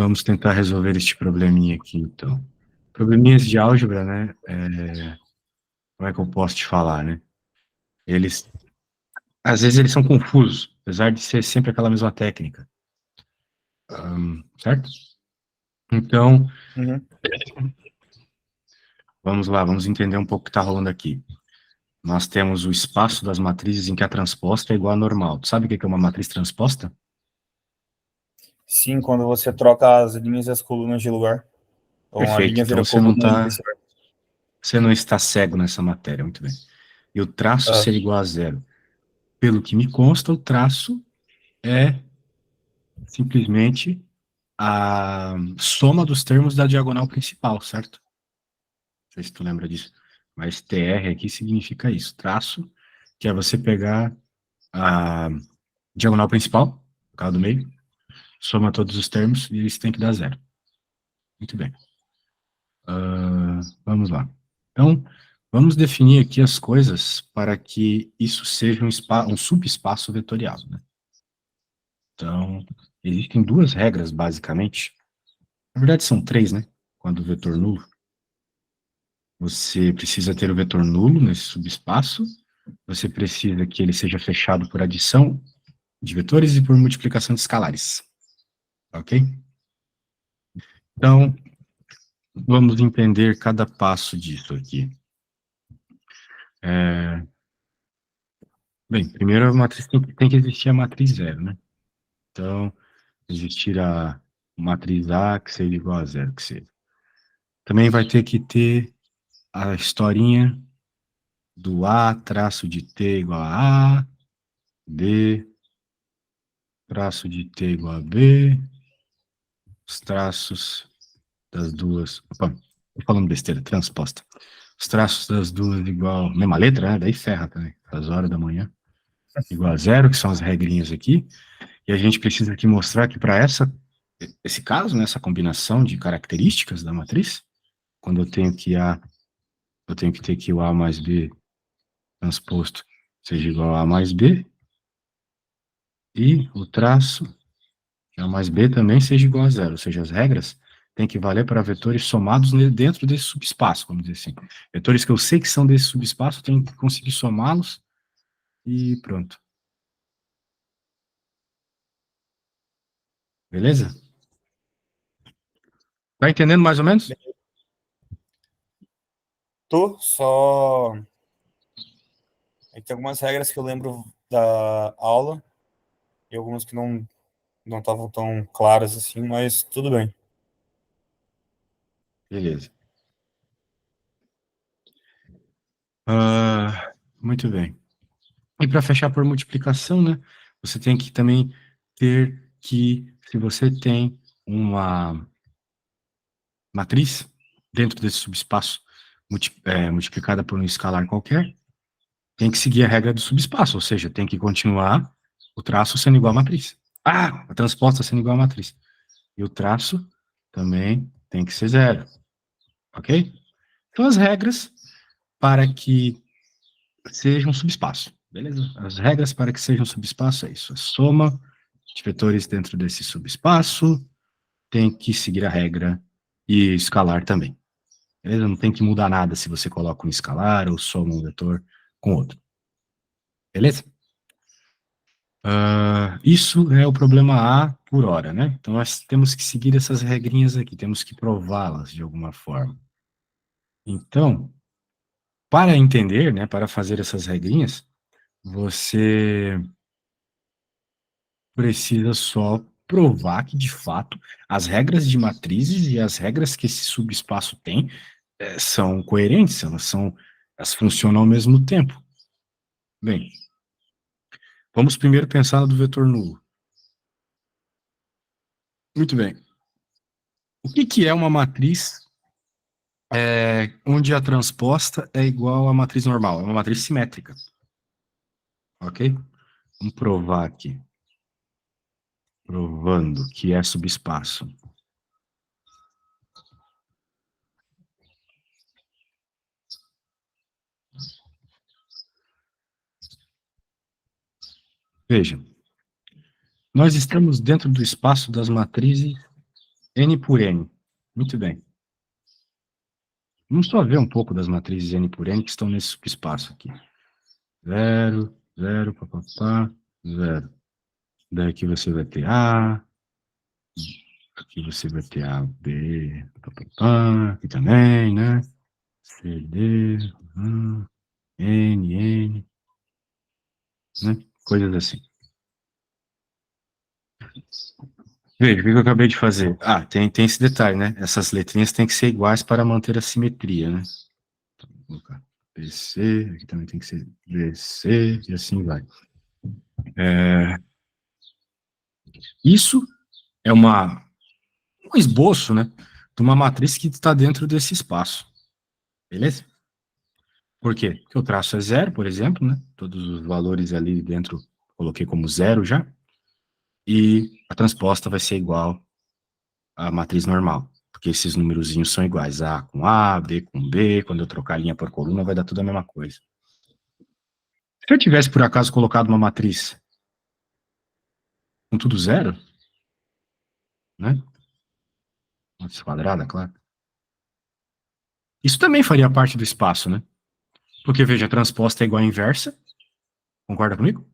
Vamos tentar resolver este probleminha aqui, então. Probleminhas de álgebra, né? Como é que eu posso te falar, né? Às vezes eles são confusos, apesar de ser sempre aquela mesma técnica. Certo? Então, Uhum. vamos lá, vamos entender um pouco o que está rolando aqui. Nós temos o espaço das matrizes em que a transposta é igual a normal. Tu sabe o que é uma matriz transposta? Sim, quando você troca as linhas e as colunas de lugar. Ou uma Perfeito. linha Então vira coluna e vice-versa. você não está cego nessa matéria, muito bem. E o traço Ah, ser igual a zero. Pelo que me consta, o traço é simplesmente a soma dos termos da diagonal principal, certo? Não sei se tu lembra disso. Mas TR aqui significa isso. Traço, que é você pegar a diagonal principal, no caso do meio, soma todos os termos e eles têm que dar zero. Muito bem. Vamos lá. Então, vamos definir aqui as coisas para que isso seja um subespaço vetorial, né? Então, existem duas regras, basicamente. Na verdade, são três, né? Quando o vetor nulo. Você precisa ter o vetor nulo nesse subespaço. Você precisa que ele seja fechado por adição de vetores e por multiplicação de escalares. Ok? Então, vamos entender cada passo disso aqui. Bem, primeiro a matriz tem que existir a matriz zero, né? Então, existir a matriz A que seja igual a zero, que seja. Também vai ter que ter a historinha do A traço de T igual a A, B traço de T igual a B, os traços das duas... Opa, tô falando besteira, transposta. Os traços das duas igual... Mesma letra, né? Daí ferra também. Às horas da manhã. Igual a zero, que são as regrinhas aqui. E a gente precisa aqui mostrar que para esse caso, né, essa combinação de características da matriz, quando eu tenho que ter que o A mais B transposto seja igual a mais B, e o traço A mais B também seja igual a zero, ou seja, as regras têm que valer para vetores somados dentro desse subespaço, vamos dizer assim. Vetores que eu sei que são desse subespaço, eu tenho que conseguir somá-los e pronto. Beleza? Tá entendendo mais ou menos? tô só. Tem algumas regras que eu lembro da aula e algumas que não estavam tão claras assim, mas tudo bem. Beleza. Muito bem. E para fechar por multiplicação, né, você tem que também ter que, se você tem uma matriz dentro desse subespaço multiplicada por um escalar qualquer, tem que seguir a regra do subespaço, ou seja, tem que continuar o traço sendo igual à matriz. A transposta sendo igual à matriz. E o traço também tem que ser zero. Ok? Então, as regras para que seja um subespaço. Beleza? As regras para que seja um subespaço é isso. A soma de vetores dentro desse subespaço tem que seguir a regra e escalar também. Beleza? Não tem que mudar nada se você coloca um escalar ou soma um vetor com outro. Beleza? Isso é o problema A por hora, né? Então, nós temos que seguir essas regrinhas aqui, temos que prová-las de alguma forma. Então, para entender, né, para fazer essas regrinhas, você precisa só provar que, de fato, as regras de matrizes e as regras que esse subespaço tem são coerentes, elas funcionam ao mesmo tempo. Bem, vamos primeiro pensar no do vetor nulo. Muito bem. O que é uma matriz onde a transposta é igual à matriz normal? É uma matriz simétrica. Ok? Vamos provar aqui. Provando que é subespaço. Veja, nós estamos dentro do espaço das matrizes N por N. Muito bem. Vamos só ver um pouco das matrizes N por N que estão nesse subespaço aqui. 0, 0, papapá, 0. Daqui você vai ter A. Aqui você vai ter A, B, papapá. Aqui também, né? C, D, N, N. Né? Coisas assim. Veja, o que eu acabei de fazer? Ah, tem esse detalhe, né? Essas letrinhas têm que ser iguais para manter a simetria, né? Então, vou colocar BC, aqui também tem que ser BC, e assim vai. Isso é um esboço, né? De uma matriz que está dentro desse espaço. Beleza? Por quê? Porque o traço é zero, por exemplo, né? Todos os valores ali dentro coloquei como zero já. E a transposta vai ser igual à matriz normal. Porque esses numerozinhos são iguais. A com A, B com B. Quando eu trocar linha por coluna, vai dar tudo a mesma coisa. Se eu tivesse, por acaso, colocado uma matriz com tudo zero, né? Matriz quadrada, claro. Isso também faria parte do espaço, né? Porque, veja, a transposta é igual à inversa. Concorda comigo?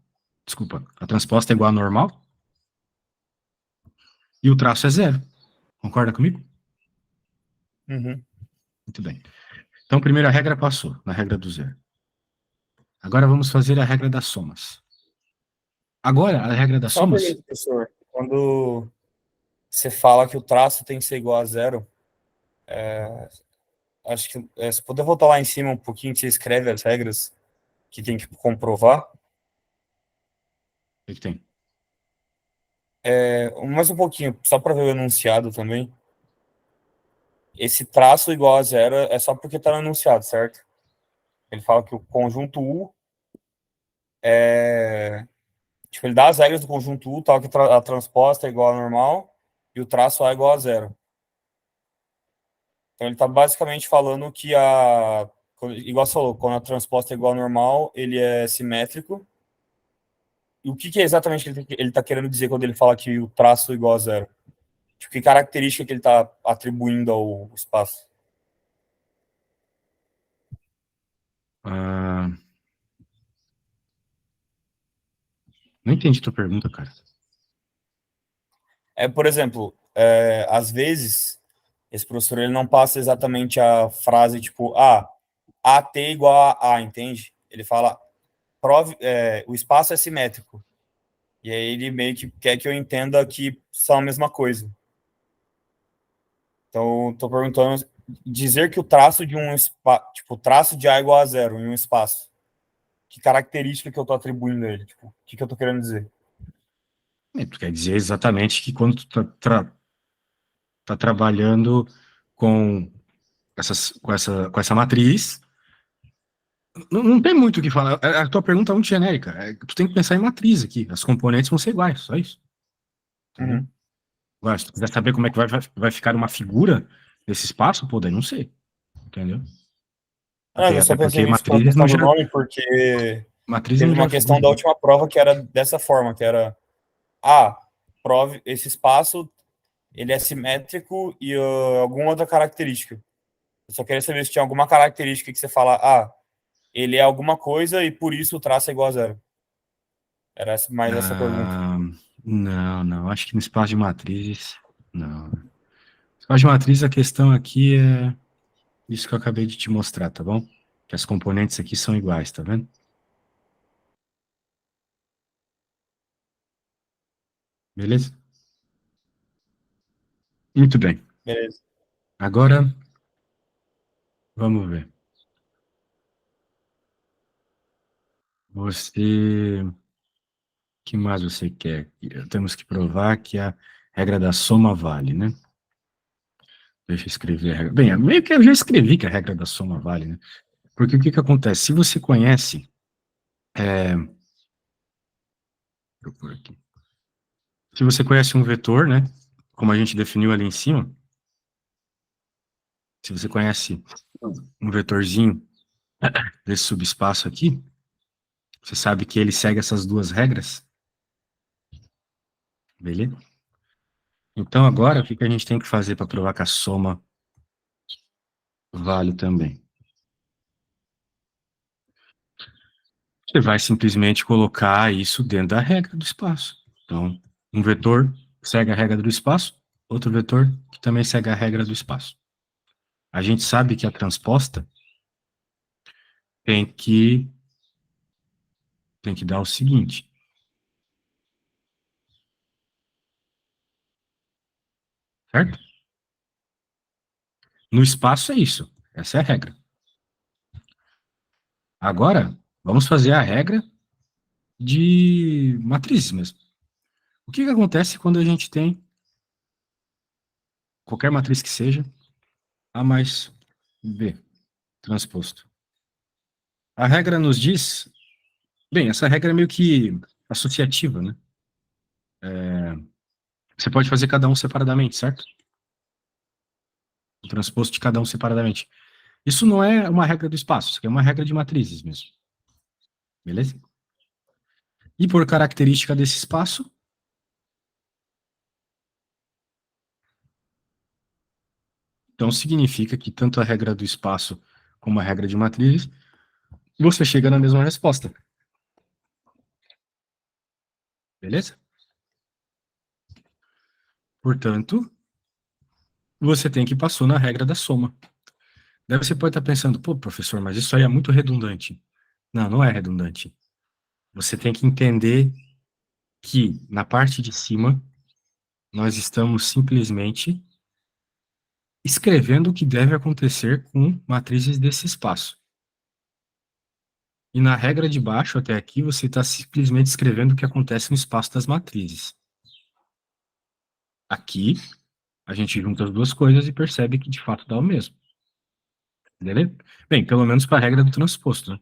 Desculpa. A transposta é igual à normal. E o traço é zero. Concorda comigo? Uhum. Muito bem. Então, a primeira regra passou, na regra do zero. Agora vamos fazer a regra das somas. Agora, a regra das Só uma somas... pergunta, professor. Quando você fala que o traço tem que ser igual a zero, acho que se puder voltar lá em cima um pouquinho, que você escreve as regras que tem que comprovar. O que tem? Mais um pouquinho, só para ver o enunciado também. Esse traço igual a zero é só porque está no enunciado, certo? Ele fala que o conjunto U é. Tipo, ele dá as regras do conjunto U, tal que a transposta é igual a normal e o traço A é igual a zero. Então ele está basicamente falando que igual você falou, quando a transposta é igual a normal, ele é simétrico. E o que é exatamente que ele está querendo dizer quando ele fala que o traço é igual a zero? Tipo, que característica que ele está atribuindo ao espaço? Ah, não entendi tua pergunta, cara. Por exemplo, às vezes, esse professor ele não passa exatamente a frase tipo, AT igual a entende? Ele fala, o espaço é simétrico. E aí ele meio que quer que eu entenda que são a mesma coisa. Então, estou perguntando, dizer que o traço de um espaço, tipo, o traço de A igual a zero em um espaço, que característica que eu estou atribuindo a ele? Tipo, o que eu estou querendo dizer? Tu quer dizer exatamente que quando tu tá trabalhando com com essa matriz, não tem muito o que falar. A tua pergunta é muito genérica. Tu tem que pensar em matriz aqui. As componentes vão ser iguais, só isso. Entendeu? Uhum. Agora, se tu quiser saber como é que vai ficar uma figura nesse espaço, pô, daí não sei. Entendeu? Eu Até só pensei porque nisso com a matrizes questão não do geram, nome, porque matrizes teve não uma geram questão figuras, da né? última prova que era dessa forma, que era, prove esse espaço, ele é simétrico e alguma outra característica. Eu só queria saber se tinha alguma característica que você fala, ele é alguma coisa e por isso o traço é igual a zero. Era mais essa pergunta. Ah, não. Acho que no espaço de matrizes, não. No espaço de matrizes, a questão aqui é isso que eu acabei de te mostrar, tá bom? Que as componentes aqui são iguais, tá vendo? Beleza? Muito bem. Beleza. Agora, vamos ver. Você. O que mais você quer? Temos que provar que a regra da soma vale, né? Deixa eu escrever a regra. Bem, meio que eu já escrevi que a regra da soma vale, né? Porque o que que acontece? Se você conhece. Deixa eu pôr aqui. Se você conhece um vetor, né? Como a gente definiu ali em cima, se você conhece um vetorzinho desse subespaço aqui, você sabe que ele segue essas duas regras, beleza? Então, agora, o que a gente tem que fazer para provar que a soma vale também? Você vai simplesmente colocar isso dentro da regra do espaço. Então, um vetor segue a regra do espaço, outro vetor que também segue a regra do espaço. A gente sabe que a transposta tem que dar o seguinte, certo? No espaço é isso. Essa é a regra. Agora, vamos fazer a regra de matrizes mesmo. O que acontece quando a gente tem qualquer matriz que seja A mais B transposto? A regra nos diz, bem, essa regra é meio que associativa, né? Você pode fazer cada um separadamente, certo? O transposto de cada um separadamente. Isso não é uma regra do espaço, isso aqui é uma regra de matrizes mesmo. Beleza? E por característica desse espaço, então significa que tanto a regra do espaço como a regra de matrizes, você chega na mesma resposta. Beleza? Portanto, você tem que passar na regra da soma. Daí você pode estar pensando, pô, professor, mas isso aí é muito redundante. Não, não é redundante. Você tem que entender que na parte de cima nós estamos simplesmente escrevendo o que deve acontecer com matrizes desse espaço. E na regra de baixo até aqui você está simplesmente escrevendo o que acontece no espaço das matrizes. Aqui a gente junta as duas coisas e percebe que de fato dá o mesmo. Beleza? Bem, pelo menos para a regra do transposto, né?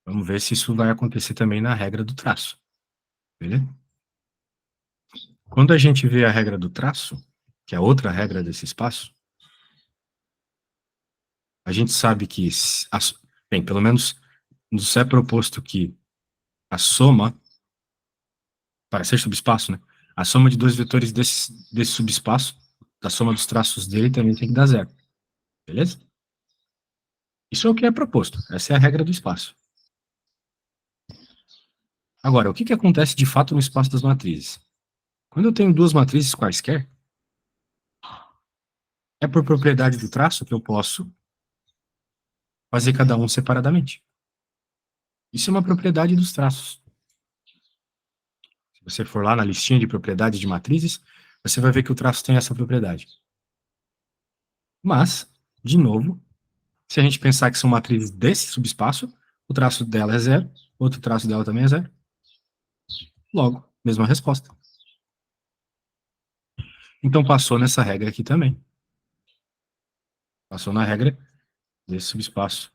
Vamos ver se isso vai acontecer também na regra do traço. Beleza? Quando a gente vê a regra do traço, que é outra regra desse espaço, a gente sabe que, bem, pelo menos nos é proposto que a soma, para ser subespaço, né? A soma de dois vetores desse subespaço, da soma dos traços dele, também tem que dar zero. Beleza? Isso é o que é proposto. Essa é a regra do espaço. Agora, o que acontece de fato no espaço das matrizes? Quando eu tenho duas matrizes quaisquer, é por propriedade do traço que eu posso fazer cada um separadamente. Isso é uma propriedade dos traços. Se você for lá na listinha de propriedades de matrizes, você vai ver que o traço tem essa propriedade. Mas, de novo, se a gente pensar que são matrizes desse subespaço, o traço dela é zero, outro traço dela também é zero. Logo, mesma resposta. Então passou nessa regra aqui também. Passou na regra desse subespaço.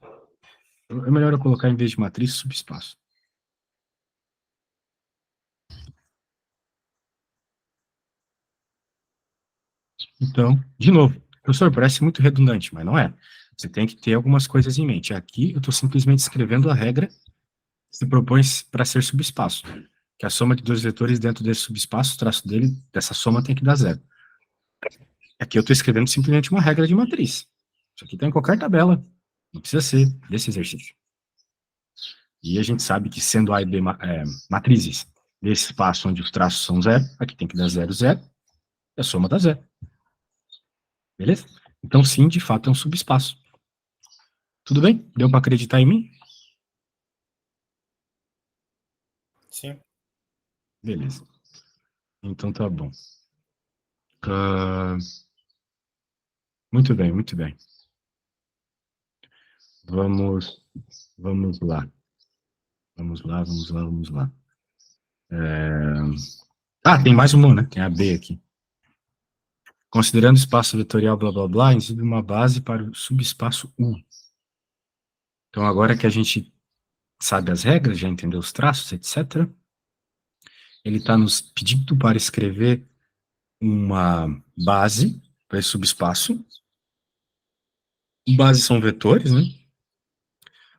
É melhor eu colocar em vez de matriz, subespaço. Então, de novo, professor, parece muito redundante, mas não é. Você tem que ter algumas coisas em mente. Aqui eu estou simplesmente escrevendo a regra que se propõe para ser subespaço, que a soma de dois vetores dentro desse subespaço, o traço dele, dessa soma tem que dar zero. Aqui eu estou escrevendo simplesmente uma regra de matriz. Isso aqui está em qualquer tabela, não precisa ser desse exercício. E a gente sabe que sendo A e B matrizes desse espaço onde os traços são zero, aqui tem que dar zero, zero, e a soma dá zero. Beleza? Então, sim, de fato, é um subespaço. Tudo bem? Deu para acreditar em mim? Sim. Beleza. Então tá bom. Uh, muito bem, muito bem. Vamos lá. Vamos lá, vamos lá, vamos lá. Tem mais uma, né? Tem a B aqui. Considerando o espaço vetorial blá blá blá, exibe uma base para o subespaço U. Então, agora que a gente sabe as regras, já entendeu os traços, etc., ele está nos pedindo para escrever uma base para esse subespaço. Bases são vetores, né?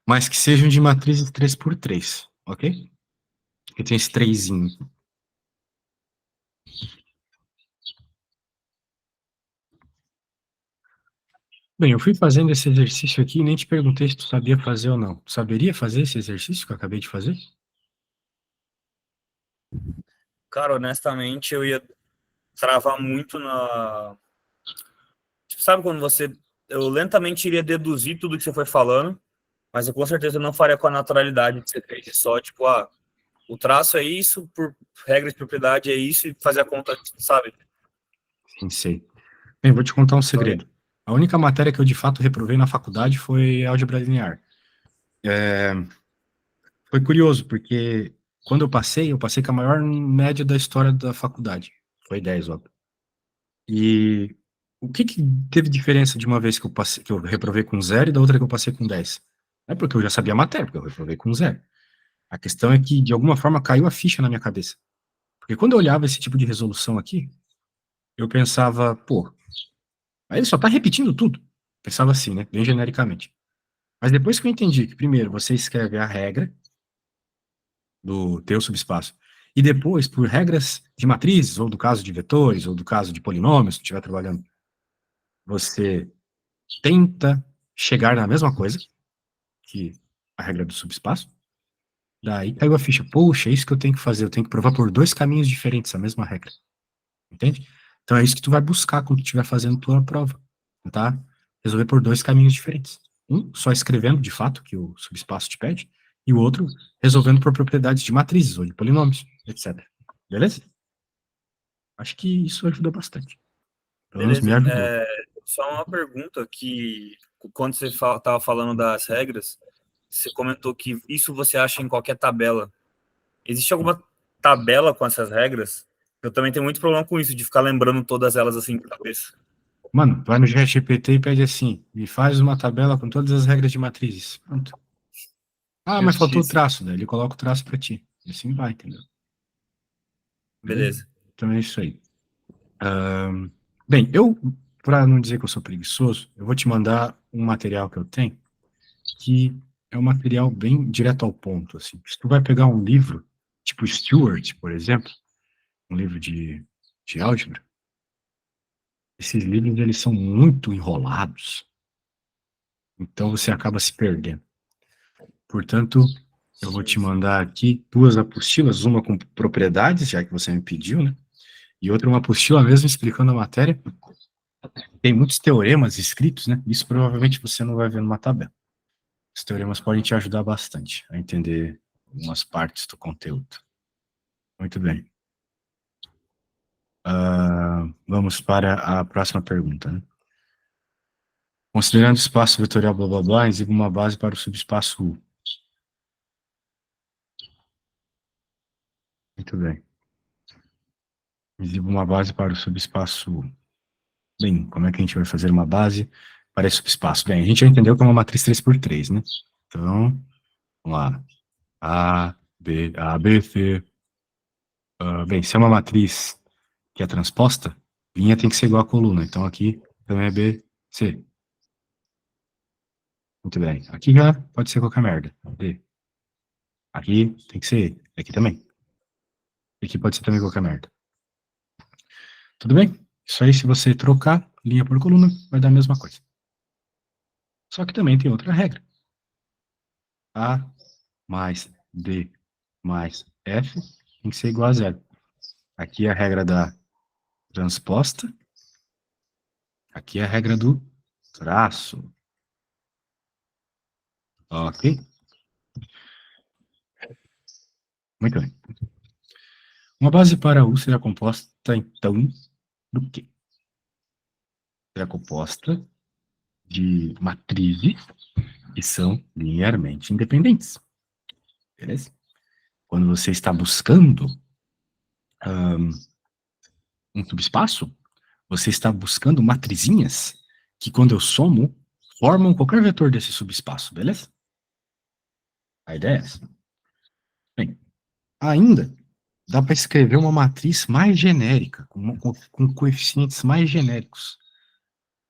Mas que sejam de matrizes 3x3, ok? Que tem esse 3zinho. Bem, eu fui fazendo esse exercício aqui e nem te perguntei se tu sabia fazer ou não. Tu saberia fazer esse exercício que eu acabei de fazer? Cara, honestamente, eu ia travar muito na. Tipo, sabe quando você. Eu lentamente iria deduzir tudo que você foi falando, mas eu com certeza não faria com a naturalidade que você fez. Só, tipo, o traço é isso, por regra de propriedade é isso, e fazer a conta, sabe? Sim, sei. Bem, vou te contar um Então, segredo. A única matéria que eu de fato reprovei na faculdade foi álgebra linear. Foi curioso, porque quando eu passei com a maior média da história da faculdade. Foi 10, óbvio. E o que que teve diferença de uma vez que eu passei, que eu reprovei com zero e da outra que eu passei com 10? Não é porque eu já sabia a matéria, porque eu reprovei com zero. A questão é que, de alguma forma, caiu a ficha na minha cabeça. Porque quando eu olhava esse tipo de resolução aqui, eu pensava, pô, aí ele só tá repetindo tudo. Pensava assim, né? Bem genericamente. Mas depois que eu entendi que, primeiro, você escreve a regra do teu subespaço, e depois, por regras de matrizes, ou do caso de vetores, ou do caso de polinômios, se estiver trabalhando, você tenta chegar na mesma coisa que a regra do subespaço, daí caiu a ficha. Poxa, é isso que eu tenho que fazer. Eu tenho que provar por dois caminhos diferentes a mesma regra. Entende? Então é isso que tu vai buscar quando tu estiver fazendo tua prova. Tentar resolver por dois caminhos diferentes. Um, só escrevendo de fato que o subespaço te pede, e o outro, resolvendo por propriedades de matrizes ou de polinômios, etc. Beleza? Acho que isso ajuda bastante. Pelo menos me beleza. ajudou. Só uma pergunta que, quando você estava falando das regras, você comentou que isso você acha em qualquer tabela. Existe alguma tabela com essas regras? Eu também tenho muito problema com isso, de ficar lembrando todas elas assim de cabeça. Mano, vai no ChatGPT e pede assim, me faz uma tabela com todas as regras de matrizes. Pronto. Ah, mas faltou o Justíssimo. traço, daí ele coloca o traço pra ti. E assim vai, entendeu? Beleza? Beleza. Então é isso aí. Bem, eu, para não dizer que eu sou preguiçoso, eu vou te mandar um material que eu tenho, que é um material bem direto ao ponto, assim. Se tu vai pegar um livro, tipo Stewart, por exemplo, um livro de álgebra, esses livros, eles são muito enrolados, então você acaba se perdendo. Portanto, eu vou Sim, te sim. mandar aqui duas apostilas, uma com propriedades, já que você me pediu, né? E outra uma apostila mesmo explicando a matéria. Tem muitos teoremas escritos, né? Isso provavelmente você não vai ver numa tabela. Os teoremas podem te ajudar bastante a entender algumas partes do conteúdo. Muito bem. Vamos para a próxima pergunta, né? Considerando o espaço vetorial blá blá blá, exiba uma base para o subespaço U. Muito bem. Exiba uma base para o subespaço U. Bem, como é que a gente vai fazer uma base para esse subespaço? Bem, a gente já entendeu que é uma matriz 3x3, né? Então, vamos lá. A, B, C. Bem, se é uma matriz que é transposta, linha tem que ser igual à coluna. Então, aqui também é B, C. Muito bem. Aqui já pode ser qualquer merda. D. Aqui tem que ser E. Aqui também. Aqui pode ser também qualquer merda. Tudo bem? Isso aí, se você trocar linha por coluna, vai dar a mesma coisa. Só que também tem outra regra. A mais D mais F tem que ser igual a zero. Aqui é a regra da transposta. Aqui é a regra do traço. Ok? Muito bem. Uma base para U será composta, então, do quê? Será composta de matrizes que são linearmente independentes. Beleza? Quando você está buscando um subespaço, você está buscando matrizinhas que, quando eu somo, formam qualquer vetor desse subespaço, beleza? A ideia é essa. Bem, ainda dá para escrever uma matriz mais genérica, com coeficientes mais genéricos.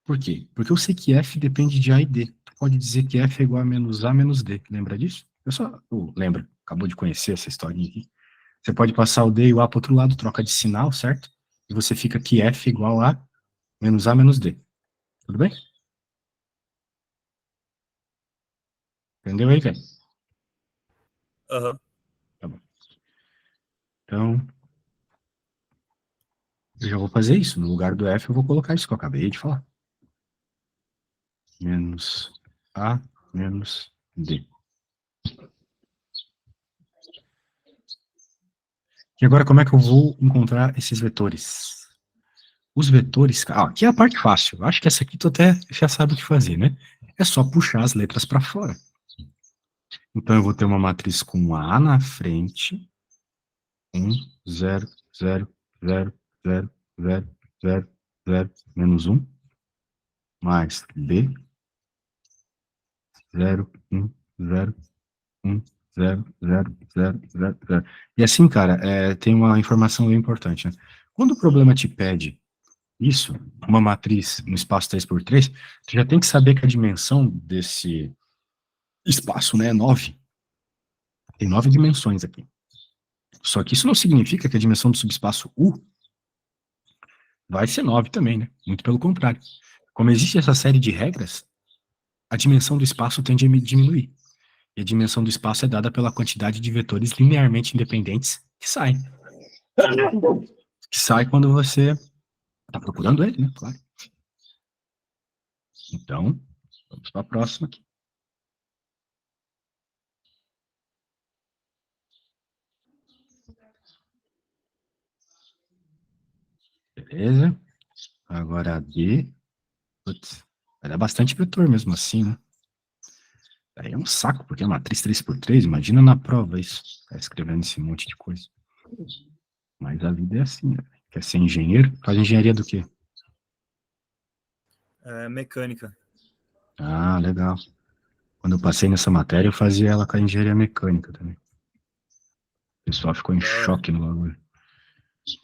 Por quê? Porque eu sei que F depende de A e D. Tu pode dizer que F é igual a menos A menos D. Lembra disso? Lembra, acabou de conhecer essa historinha aqui. Você pode passar o D e o A para outro lado, troca de sinal, certo? E você fica que F é igual a menos A menos D. Tudo bem? Entendeu aí, velho? Aham. Tá bom. Então, eu já vou fazer isso. No lugar do F, eu vou colocar isso que eu acabei de falar. Menos A menos D. E agora, como é que eu vou encontrar esses vetores? Os vetores, aqui é a parte fácil. Eu acho que essa aqui tu até já sabe o que fazer, né? É só puxar as letras para fora. Então, eu vou ter uma matriz com A na frente. 1, 0, 0, 0, 0, 0, 0, 0, menos 1, mais B, 0, 1, 0, 1, 0, 0, 0, 0, 0. E assim, cara, tem uma informação bem importante, né? Quando o problema te pede isso, uma matriz no espaço 3x3, você já tem que saber que a dimensão desse espaço, né, é 9. Tem 9 dimensões aqui. Só que isso não significa que a dimensão do subespaço U vai ser 9 também, né? Muito pelo contrário. Como existe essa série de regras, a dimensão do espaço tende a diminuir. E a dimensão do espaço é dada pela quantidade de vetores linearmente independentes que saem. Que sai quando você está procurando ele, né? Claro. Então, vamos para a próxima aqui. Beleza. Agora a D. Putz, vai dar bastante vetor mesmo assim, né? Aí é um saco, porque é matriz 3x3. Imagina na prova isso. Tá escrevendo esse monte de coisa. Mas a vida é assim, né? Quer ser engenheiro? Faz engenharia do quê? Mecânica. Ah, legal. Quando eu passei nessa matéria, eu fazia ela com a engenharia mecânica também. O pessoal ficou em Da hora. choque no bagulho.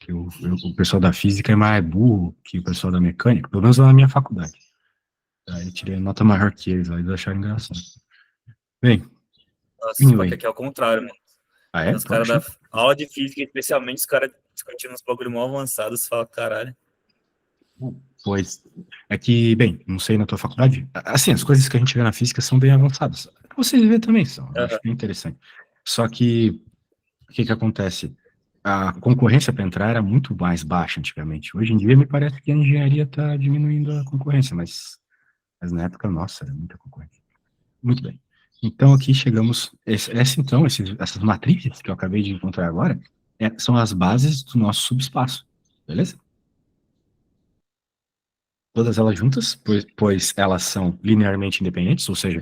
Que o pessoal da física é mais burro que o pessoal da mecânica, pelo menos lá na minha faculdade. Aí eu tirei nota maior que eles, aí eles acharam engraçado. Bem, Nossa, só que anyway. aqui é o contrário, mano. Ah, Tem é? os Tu caras acha? da aula de física, especialmente os caras discutindo uns bagulho mal avançados, você fala, caralho. Pois, é que, bem, não sei na tua faculdade, assim, as coisas que a gente vê na física são bem avançadas. Vocês vê também são, eu acho Aham. bem interessante. Só que, o que que acontece? A concorrência para entrar era muito mais baixa antigamente. Hoje em dia, me parece que a engenharia está diminuindo a concorrência, mas na época, nossa, era muita concorrência. Muito bem. Então, aqui chegamos. Essas matrizes que eu acabei de encontrar agora são as bases do nosso subespaço. Beleza? Todas elas juntas, pois elas são linearmente independentes, ou seja,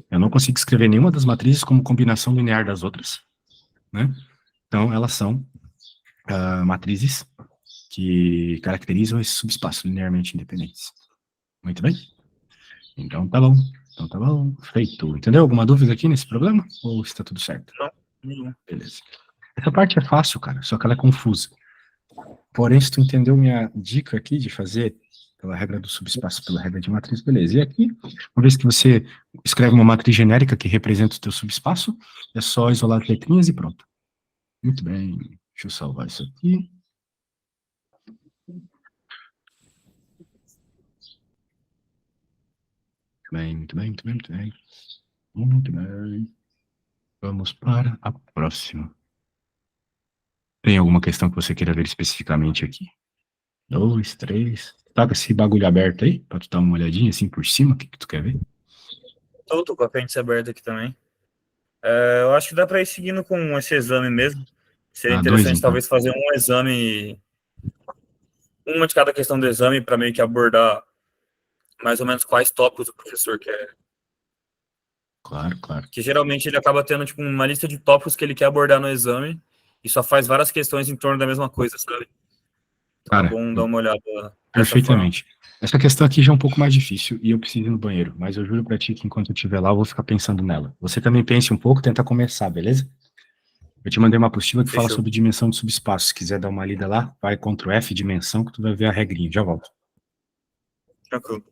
eu não consigo escrever nenhuma das matrizes como combinação linear das outras, né? Então, elas são matrizes que caracterizam esse subespaço linearmente independentes. Muito bem? Então, tá bom. Então, tá bom. Feito. Entendeu? Alguma dúvida aqui nesse problema? Ou está tudo certo? Não, nenhum. Beleza. Essa parte é fácil, cara, só que ela é confusa. Porém, se tu entendeu minha dica aqui de fazer pela regra do subespaço, pela regra de matriz, beleza. E aqui, uma vez que você escreve uma matriz genérica que representa o teu subespaço, é só isolar as letrinhas e pronto. Muito bem. Deixa eu salvar isso aqui. Muito bem, muito bem, muito bem, muito bem. Muito bem. Vamos para a próxima. Tem alguma questão que você queira ver especificamente aqui? Dois, três. Tá com esse bagulho aberto aí? Pra tu dar uma olhadinha assim por cima? O que que tu quer ver? Tô com a frente aberta aqui também. Eu acho que dá pra ir seguindo com esse exame mesmo. Seria Ah, dois interessante então. talvez fazer um exame, uma de cada questão do exame, para meio que abordar mais ou menos quais tópicos o professor quer. Claro, claro. Que geralmente ele acaba tendo tipo, uma lista de tópicos que ele quer abordar no exame e só faz várias questões em torno da mesma coisa, sabe? Então é Cara, bom dar uma olhada dessa forma. perfeitamente. Essa questão aqui já é um pouco mais difícil e eu preciso ir no banheiro, mas eu juro pra ti que enquanto eu estiver lá, eu vou ficar pensando nela. Você também pense um pouco, tenta começar, beleza? Eu te mandei uma apostila que fala Fechou. sobre dimensão de subespaço. Se quiser dar uma lida lá, vai Ctrl F, dimensão, que tu vai ver a regrinha. Já volto. Tranquilo.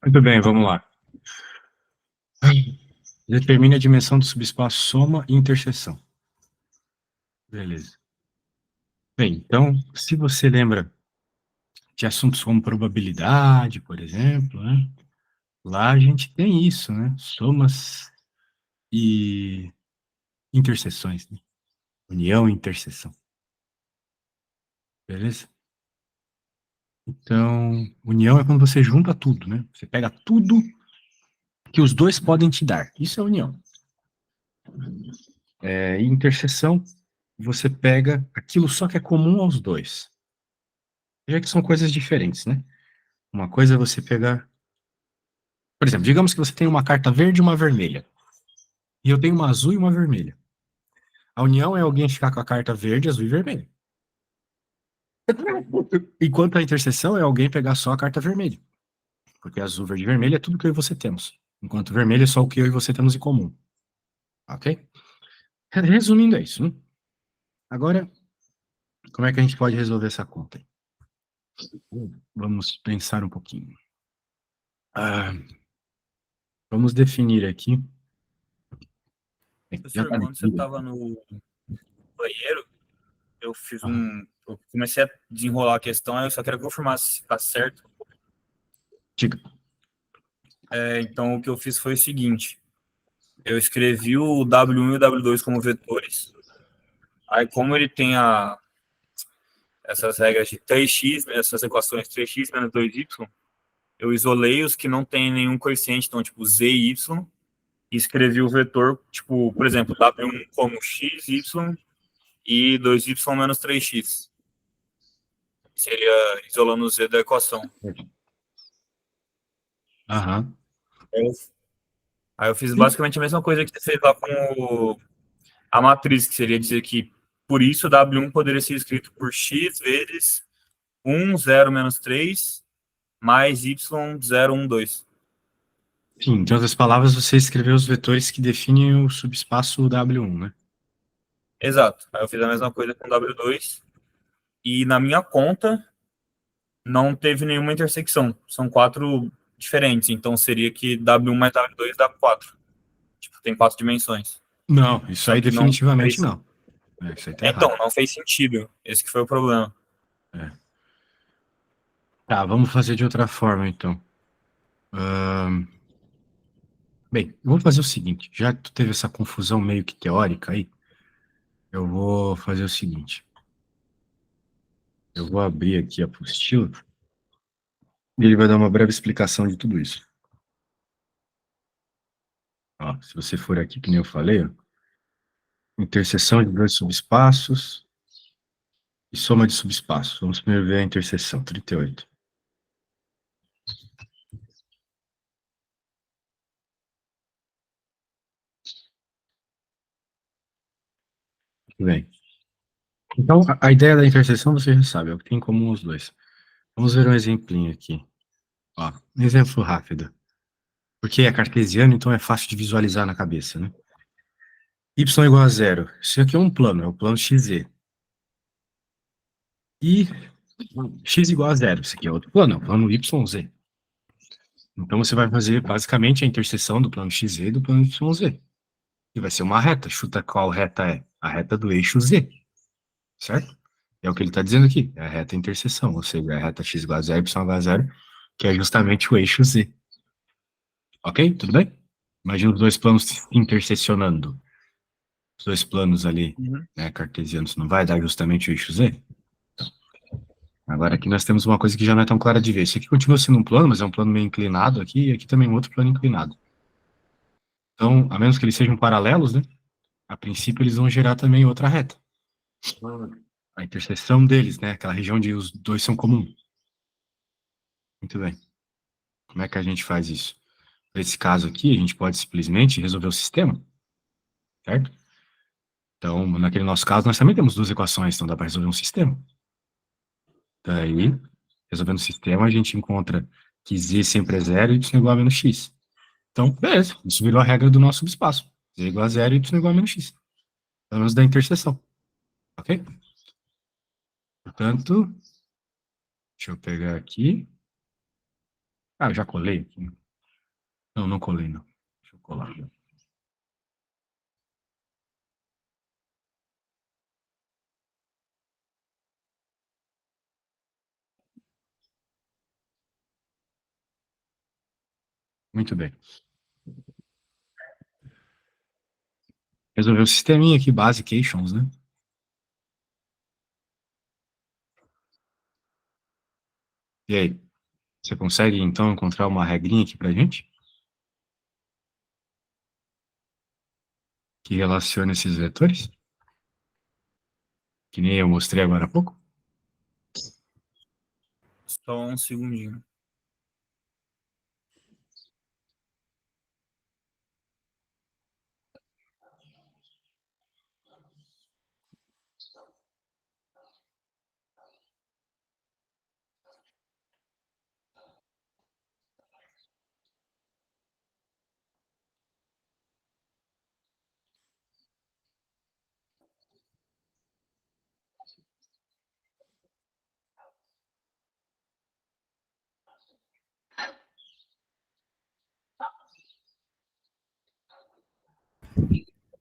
Muito bem, vamos lá. Determine a dimensão do subespaço soma e interseção. Beleza. Bem, então, se você lembra de assuntos como probabilidade, por exemplo, né? Lá a gente tem isso, né? Somas e interseções, né? União e interseção. Beleza? Então, união é quando você junta tudo, né? Você pega tudo que os dois podem te dar. Isso é união. E interseção, você pega aquilo só que é comum aos dois. Já que são coisas diferentes, né? Uma coisa é você pegar. Por exemplo, digamos que você tem uma carta verde e uma vermelha. E eu tenho uma azul e uma vermelha. A união é alguém ficar com a carta verde, azul e vermelha. Enquanto a interseção é alguém pegar só a carta vermelha. Porque azul, verde e vermelho é tudo que eu e você temos. Enquanto vermelho é só o que eu e você temos em comum. Ok? Resumindo, é isso, né? Agora, como é que a gente pode resolver essa conta? Vamos pensar um pouquinho. Vamos definir aqui. Já Professor, tá quando você definido. estava no banheiro, eu comecei a desenrolar a questão, aí eu só quero confirmar se está certo. Diga. Então, o que eu fiz foi o seguinte: eu escrevi o W1 e o W2 como vetores. Aí, como ele tem essas regras de 3x, essas equações 3x menos 2y, eu isolei os que não tem nenhum coeficiente, então, tipo, z e y, e escrevi o vetor, tipo, por exemplo, W1 como x, y, e 2y menos 3x. Seria isolando o z da equação. Aham. Aí eu, aí eu fiz basicamente a mesma coisa que você fez lá com a matriz, que seria dizer que, por isso, W1 poderia ser escrito por x vezes 1, 0, menos 3, mais y, 0, 1, 2. Sim, em outras palavras, você escreveu os vetores que definem o subespaço W1, né? Exato. Aí eu fiz a mesma coisa com W2. E na minha conta, não teve nenhuma intersecção. São quatro diferentes. Então seria que W1 mais W2 dá 4. Tipo, tem quatro dimensões. Não, isso Só aí que não definitivamente fez. não. Isso aí tá Então, errado. não fez sentido. Esse que foi o problema. É. Tá, vamos fazer de outra forma, então. Bem, vamos fazer o seguinte, já que tu teve essa confusão meio que teórica aí, eu vou fazer o seguinte. Eu vou abrir aqui a apostila e ele vai dar uma breve explicação de tudo isso. Ó, se você for aqui, que nem eu falei, ó, interseção de dois subespaços e soma de subespaços. Vamos primeiro ver a interseção, 38. Muito bem. Então, a ideia da interseção você já sabe, é o que tem em comum os dois. Vamos ver um exemplinho aqui. Ó, um exemplo rápido. Porque é cartesiano, então é fácil de visualizar na cabeça, né? Y igual a zero. Isso aqui é um plano, é o plano XZ. E x igual a zero. Isso aqui é outro plano, é o plano YZ. Então você vai fazer basicamente a interseção do plano XZ e do plano YZ. E vai ser uma reta. Chuta qual reta é? A reta do eixo Z. Certo? É o que ele está dizendo aqui. É a reta interseção, ou seja, é a reta x igual a zero, y igual a zero, que é justamente o eixo Z. Ok? Tudo bem? Imagina os dois planos se intersecionando. Os dois planos ali, Uhum. né, cartesianos, não vai dar justamente o eixo Z? Agora aqui nós temos uma coisa que já não é tão clara de ver. Esse aqui continua sendo um plano, mas é um plano meio inclinado aqui, e aqui também um outro plano inclinado. Então, a menos que eles sejam paralelos, né? A princípio eles vão gerar também outra reta. A interseção deles, né? Aquela região onde os dois são comuns. Muito bem. Como é que a gente faz isso? Nesse caso aqui, a gente pode simplesmente resolver o sistema, certo? Então, naquele nosso caso, nós também temos duas equações, então dá para resolver um sistema. Daí, resolvendo o sistema, a gente encontra que z sempre é zero e y igual a menos x. Então, beleza, isso virou a regra do nosso subespaço. Z igual a zero e y igual a menos x. Pelo menos da interseção. Ok? Portanto, deixa eu pegar aqui. Ah, eu já colei aqui. Não, não colei, não. Deixa eu colar. Muito bem. Resolveu o sisteminha aqui, Basications, né? E aí, você consegue, então, encontrar uma regrinha aqui pra gente? Que relaciona esses vetores? Que nem eu mostrei agora há pouco? Só um segundinho.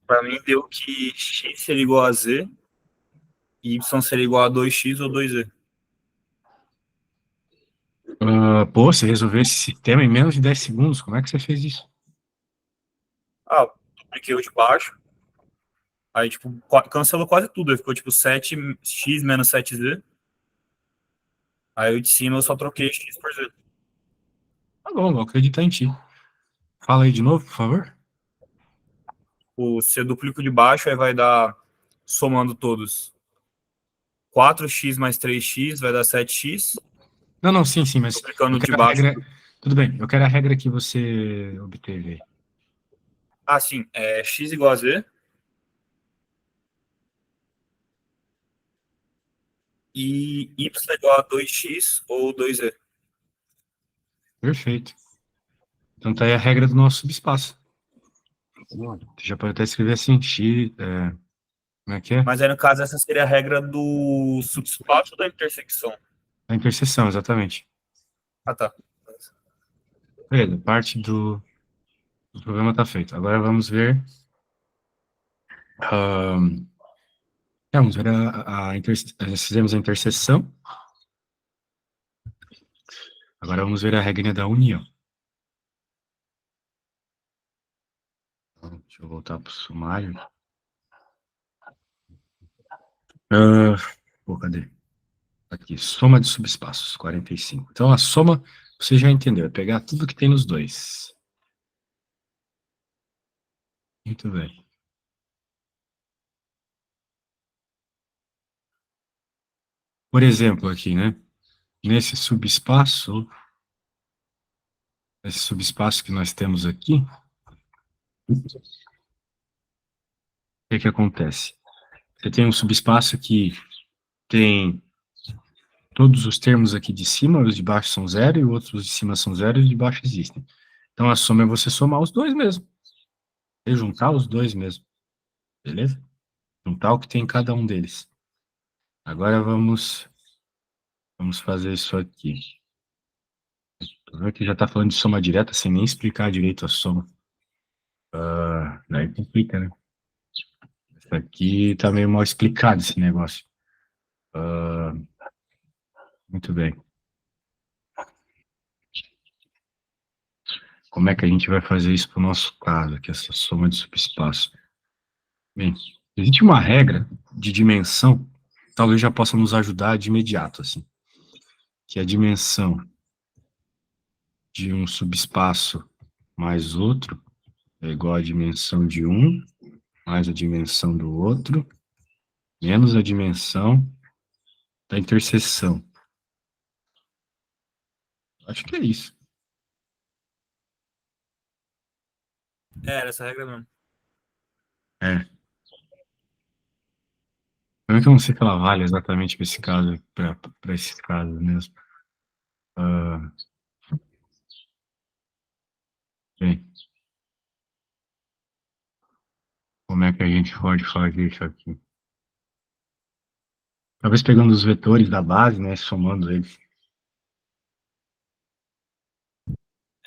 Para mim deu que x seria igual a z e y seria igual a 2x ou 2z. Pô, você resolveu esse sistema em menos de 10 segundos. Como é que você fez isso? Ah, dupliquei o de baixo. Aí, tipo, cancelou quase tudo. Aí ficou, tipo, 7x menos 7z. Aí o de cima eu só troquei x por z. Tá bom, vou acreditar em ti. Fala aí de novo, por favor. O C duplica o de baixo, aí vai dar, somando todos, 4x mais 3x vai dar 7x. Não, não, sim, sim, mas Duplicando eu o de quero a baixo. regra. Tudo bem, eu quero a regra que você obteve aí. Ah, sim. É x igual a z. E y igual a 2x ou 2z. Perfeito. Então tá aí a regra do nosso subespaço. Você já pode até escrever assim, x, como é que é? Mas aí, no caso, essa seria a regra do subespaço ou da intersecção? A interseção, exatamente. Ah, tá. Beleza, parte do problema tá feito. Agora vamos ver fizemos a interseção. Agora vamos ver a regra da união. Então, deixa eu voltar para o sumário. Pô, cadê? Aqui, soma de subespaços, 45. Então, a soma, você já entendeu, é pegar tudo que tem nos dois. Muito bem. Por exemplo, aqui, né? Nesse subespaço, esse subespaço que nós temos aqui, o que acontece? Você tem um subespaço que tem todos os termos aqui de cima, os de baixo são zero, e os outros de cima são zero, e os de baixo existem. Então, a soma é você somar os dois mesmo. E juntar os dois mesmo. Beleza? Juntar o que tem em cada um deles. Agora vamos fazer isso aqui. Tô vendo que já está falando de soma direta sem nem explicar direito a soma. Daí complica, né? Isso aqui tá meio mal explicado esse negócio. Ah, muito bem. Como é que a gente vai fazer isso para o nosso caso, aqui, essa soma de subespaço? Bem, existe uma regra de dimensão, talvez já possa nos ajudar de imediato, assim, que é a dimensão de um subespaço mais outro é igual à dimensão de um mais a dimensão do outro menos a dimensão da interseção. Acho que é isso. Era essa regra mesmo. É. Como é que eu não sei que ela vale exatamente para esse caso, para esse caso mesmo? Ah, bem, como é que a gente pode fazer isso aqui? Talvez pegando os vetores da base, né, somando eles.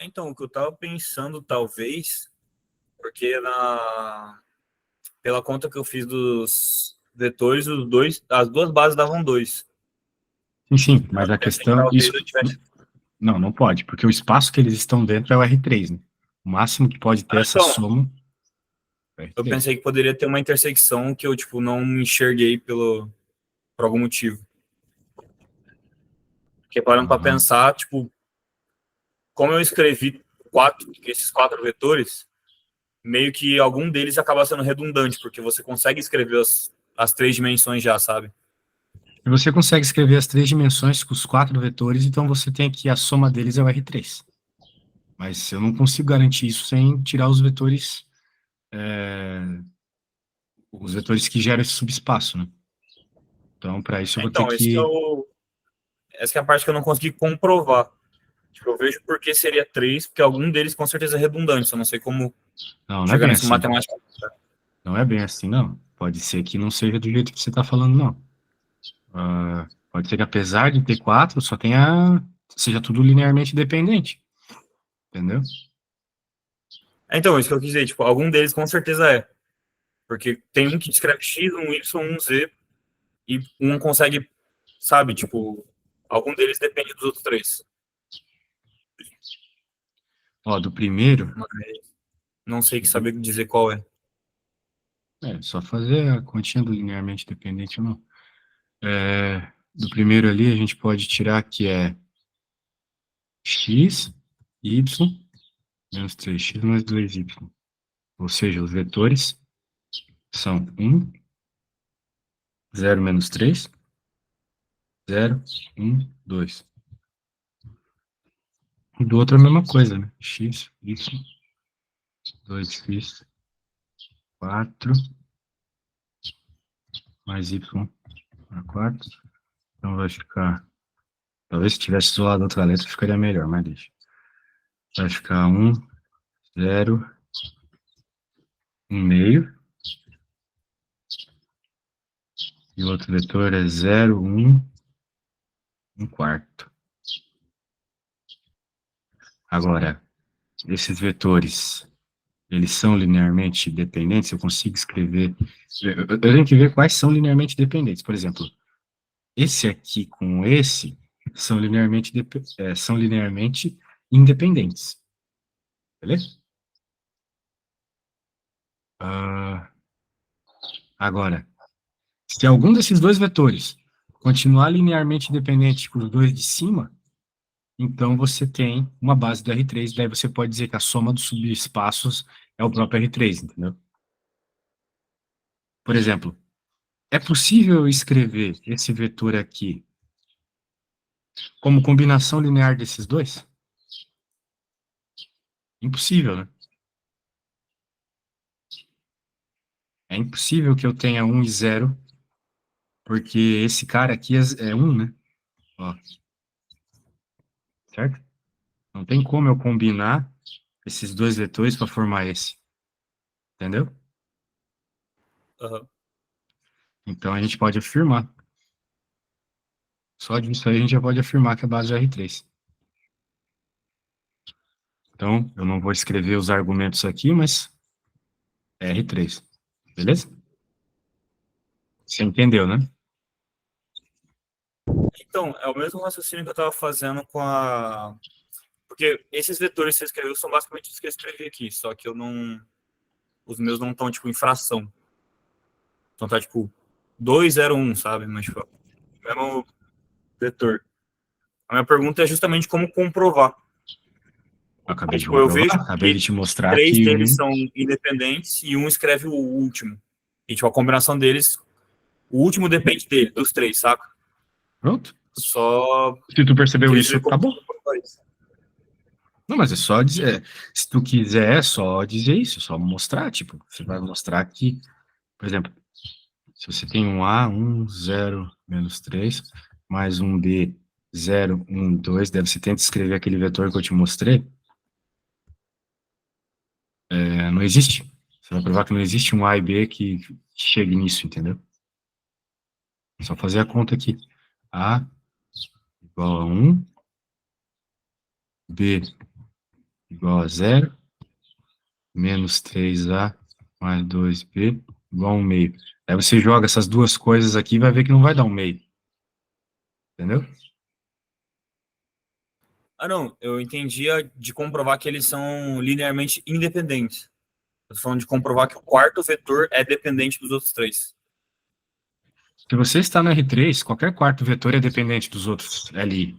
Então, o que eu tava pensando, talvez, porque pela conta que eu fiz dos vetores, as duas bases davam 2. Sim, sim, Eu mas a pensei que questão, talvez eu tivesse. não, não pode, porque o espaço que eles estão dentro é o R3, né? O máximo que pode ter essa Então, soma é o eu R3. pensei que poderia ter uma intersecção que eu, tipo, não enxerguei por algum motivo. Porque parando para Aham. pensar, tipo, como eu escrevi esses 4 vetores, meio que algum deles acaba sendo redundante, porque você consegue escrever as 3 dimensões já, sabe? E você consegue escrever as três dimensões com os quatro vetores, então você tem aqui a soma deles é o R3. Mas eu não consigo garantir isso sem tirar os vetores que geram esse subespaço, né? Então, para isso eu vou ter Então, que. essa que é a parte que eu não consegui comprovar. Tipo, eu vejo por que seria 3, porque algum deles com certeza é redundante. Eu não sei como Não, não é chegar bem nesse assim. matemática. Não é bem assim, não. Pode ser que não seja do jeito que você está falando, não. Pode ser que apesar de ter quatro, seja tudo linearmente dependente, entendeu? Então, isso que eu quis dizer, tipo, algum deles com certeza é. Porque tem um que descreve X, um Y, um Z, e um consegue, sabe, tipo, algum deles depende dos outros 3. Ó, do primeiro, Mas não sei que saber dizer qual é. só fazer a continha do linearmente dependente ou não. Do primeiro ali, a gente pode tirar que é x, y, menos 3x mais 2y. Ou seja, os vetores são 1, 0 menos 3, 0, 1, 2. Do outro é a mesma coisa, né? X, y, 2x, 4, mais y a 4. Então vai ficar. Talvez se tivesse isolado outra letra ficaria melhor, mas deixa. Vai ficar 1, 0, 1 meio. E o outro vetor é 0, 1, 1 quarto. Agora, esses vetores, eles são linearmente dependentes? Eu consigo escrever. Eu tenho que ver quais são linearmente dependentes. Por exemplo, esse aqui com esse são linearmente independentes. Beleza? Ah, agora, se algum desses dois vetores continuar linearmente dependente com os dois de cima, então você tem uma base do R3, daí você pode dizer que a soma dos subespaços é o próprio R3, entendeu? Por exemplo, é possível escrever esse vetor aqui como combinação linear desses dois? Impossível, né? É impossível que eu tenha 1 e 0, porque esse cara aqui é 1, né? Ó, certo? Não tem como eu combinar esses dois vetores para formar esse, entendeu? Uhum. Então a gente pode afirmar. Só disso aí a gente já pode afirmar que a base é R3. Então, eu não vou escrever os argumentos aqui, mas é R3. Beleza? Você entendeu, né? Então, é o mesmo raciocínio que eu estava fazendo com a. Porque esses vetores que você escreveu são basicamente os que eu escrevi aqui, só que eu não. Os meus não estão, tipo, em fração. Então tá, tipo, 201, sabe? Mas, tipo, mesmo vetor. A minha pergunta é justamente como comprovar. Porque, Acabei de tipo, eu comprovar, vejo acabei de que te mostrar 3 que deles são independentes e um escreve o último. E, tipo, a combinação deles, o último depende dele, dos 3, saca? pronto. Só Se tu percebeu queria isso, saber como acabou. comprovar isso. Não, mas é só dizer, se tu quiser, é só dizer isso, é só mostrar, tipo, você vai mostrar que, por exemplo, se você tem um A, 1, 0, menos 3, mais um B, 0, 1, 2, daí você tenta escrever aquele vetor que eu te mostrei, não existe. Você vai provar que não existe um A e B que chegue nisso, entendeu? É só fazer a conta aqui. A igual a 1, B igual a zero, menos 3A mais 2B igual a 1 meio. Aí você joga essas duas coisas aqui e vai ver que não vai dar 1 meio. Entendeu? Ah, não, eu entendia de comprovar que eles são linearmente independentes. Eu tô falando de comprovar que o quarto vetor é dependente dos outros três. Se você está no R3, qualquer quarto vetor é dependente dos outros ali.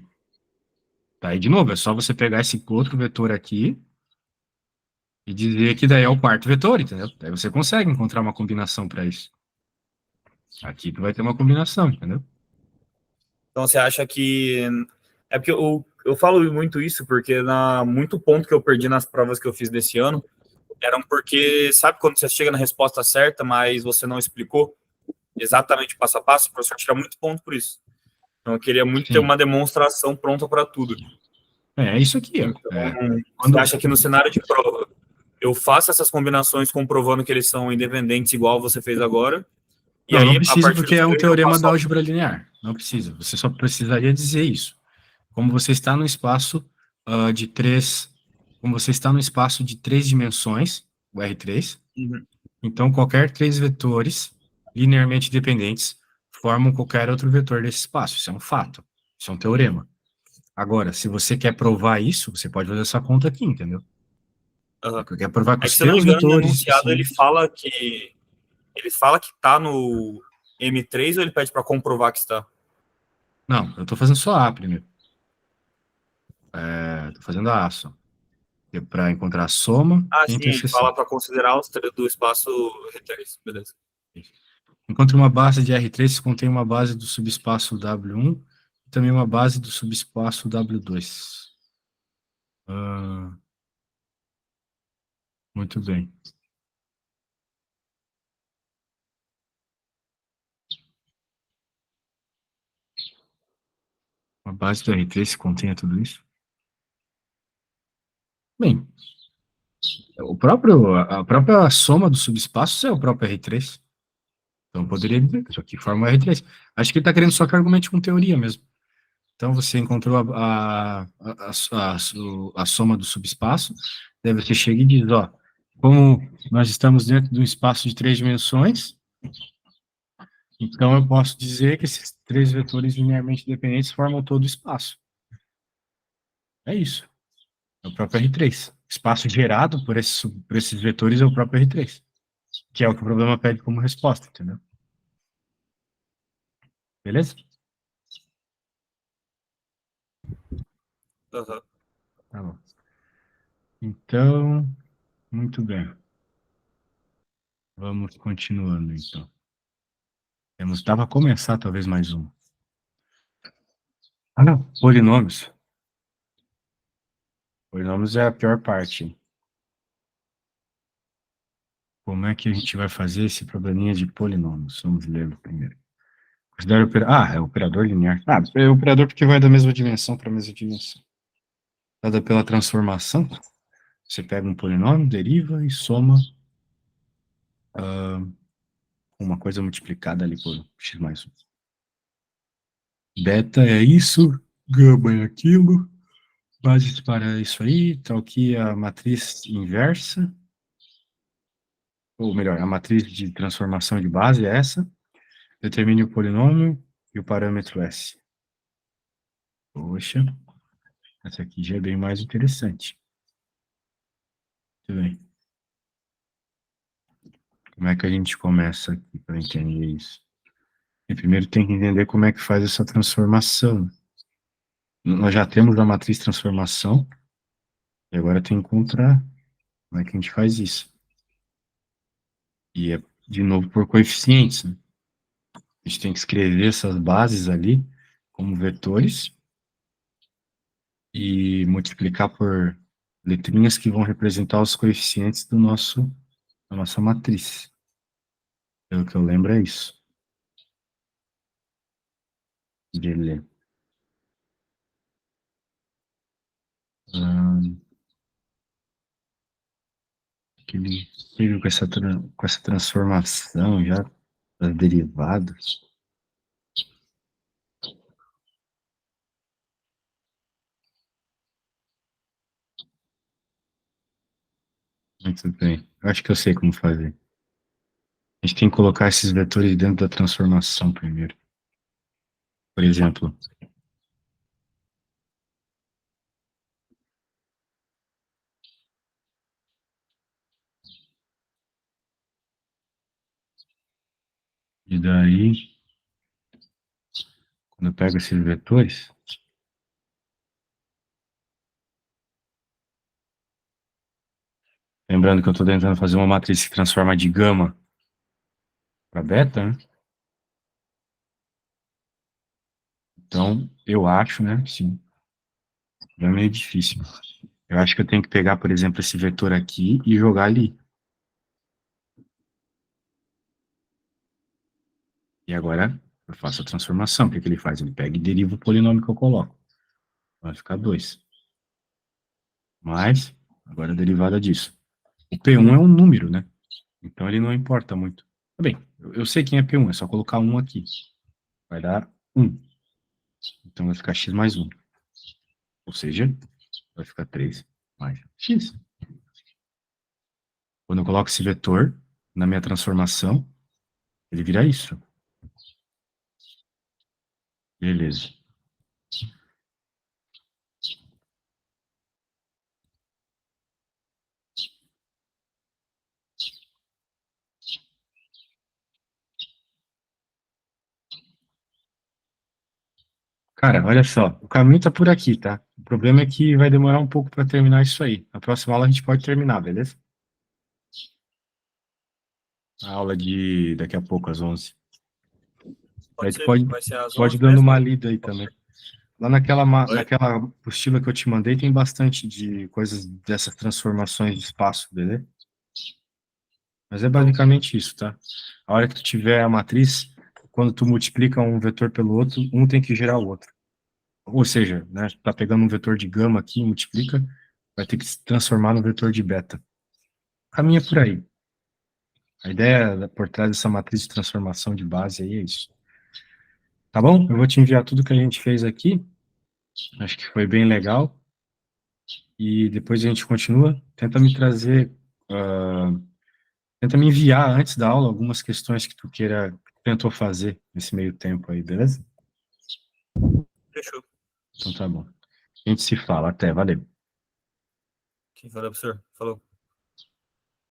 Tá? Aí, de novo, é só você pegar esse outro vetor aqui e dizer que daí é o quarto vetor, entendeu? Daí você consegue encontrar uma combinação para isso. Aqui tu vai ter uma combinação, entendeu? Então você acha que. É porque eu falo muito isso porque muito ponto que eu perdi nas provas que eu fiz desse ano eram porque, sabe quando você chega na resposta certa, mas você não explicou exatamente passo a passo? O professor tira muito ponto por isso. Então eu queria muito ter Sim. uma demonstração pronta para tudo. É isso aqui, ó. Então, É, você quando, acha que no cenário de prova eu faço essas combinações comprovando que eles são independentes, igual você fez agora, e não aí, a precisa partir porque dos é um três, eu teorema faço da só. álgebra linear. Não precisa. Você só precisaria dizer isso. Como você está no espaço de três, como você está no espaço de três dimensões, o R3, Uhum. então qualquer três vetores linearmente dependentes formam qualquer outro vetor desse espaço. Isso é um fato. Isso é um teorema. Agora, se você quer provar isso, você pode fazer essa conta aqui, entendeu? Uhum. Quer provar que É que, os se eu não me teus engano, no vetores enunciado específicos. ele fala que tá no M3 ou ele pede para comprovar que está? Não, eu estou fazendo só A primeiro. Estou fazendo a A só. Para encontrar a soma Ah, e a sim, ele fala interseção. para considerar os três do espaço R3. Beleza. Encontre uma base de R3 que contém uma base do subespaço W1 e também uma base do subespaço W2. Ah, muito bem. Uma base do R3 que contenha tudo isso? Bem, a própria soma dos subespaços é o próprio R3. Então, eu poderia dizer que isso aqui forma o R3. Acho que ele está querendo só que argumente com teoria mesmo. Então, você encontrou a soma do subespaço, daí você chega e diz, ó, como nós estamos dentro de um espaço de três dimensões, então eu posso dizer que esses três vetores linearmente dependentes formam todo o espaço. É isso. É o próprio R3. Espaço gerado por esses vetores é o próprio R3, que é o que o problema pede como resposta, entendeu? Beleza? Uhum. Tá bom. Então, muito bem. Vamos continuando, então. Dá para começar, talvez, mais um. Ah, não. Polinômios. Polinômios é a pior parte. Como é que a gente vai fazer esse probleminha de polinômios? Vamos ler primeiro. É operador linear. Ah, é operador porque vai da mesma dimensão para a mesma dimensão. Dada pela transformação, você pega um polinômio, deriva e soma uma coisa multiplicada ali por x mais 1. Beta é isso, gama é aquilo, bases para isso aí, tal aqui a matriz inversa, ou melhor, a matriz de transformação de base é essa, determine o polinômio e o parâmetro S. Poxa, essa aqui já é bem mais interessante. Muito bem. Como é que a gente começa aqui para entender isso? E primeiro tem que entender como é que faz essa transformação. Nós já temos a matriz transformação, e agora tem que encontrar como é que a gente faz isso. E é, de novo, por coeficientes, né? A gente tem que escrever essas bases ali como vetores e multiplicar por letrinhas que vão representar os coeficientes da nossa matriz. Pelo que eu lembro, é isso. De ler. Aquele filho com essa transformação já das derivadas. Muito bem. Eu acho que eu sei como fazer. A gente tem que colocar esses vetores dentro da transformação primeiro. Por exemplo, e daí, quando eu pego esses vetores, lembrando que eu estou tentando fazer uma matriz que transforma de gama para beta, né? Então, eu acho, né? Sim, é meio difícil. Eu acho que eu tenho que pegar, por exemplo, esse vetor aqui e jogar ali. E agora eu faço a transformação. O que que ele faz? Ele pega e deriva o polinômio que eu coloco. Vai ficar 2. Mas, agora a derivada disso. O P1 é um número, né? Então ele não importa muito. Tá bem, eu sei quem é P1, é só colocar 1 aqui. Vai dar 1. Então vai ficar x mais 1. Ou seja, vai ficar 3 mais x. Quando eu coloco esse vetor na minha transformação, ele vira isso. Beleza. Cara, olha só, o caminho tá por aqui, tá? O problema é que vai demorar um pouco para terminar isso aí. Na próxima aula a gente pode terminar, beleza? A aula de daqui a pouco, às 11. Aí Pode tu ser, pode, vai ser às pode 11 dando mesmo? uma lida aí também. Lá naquela, Oi? naquela apostila que eu te mandei tem bastante de coisas dessas transformações de espaço, beleza? Mas é basicamente isso, tá? A hora que tu tiver a matriz, quando tu multiplica um vetor pelo outro, um tem que gerar o outro. Ou seja, né, tu tá pegando um vetor de gama aqui, multiplica, vai ter que se transformar no vetor de beta. Caminha por aí. A ideia por trás dessa matriz de transformação de base aí é isso. Tá bom? Eu vou te enviar tudo que a gente fez aqui. Acho que foi bem legal. E depois a gente continua. Tenta me trazer, tenta me enviar antes da aula algumas questões que tu queira, que tu tentou fazer nesse meio tempo aí, beleza? Fechou. Então tá bom. A gente se fala. Até, valeu. Quem fala, professor? Falou.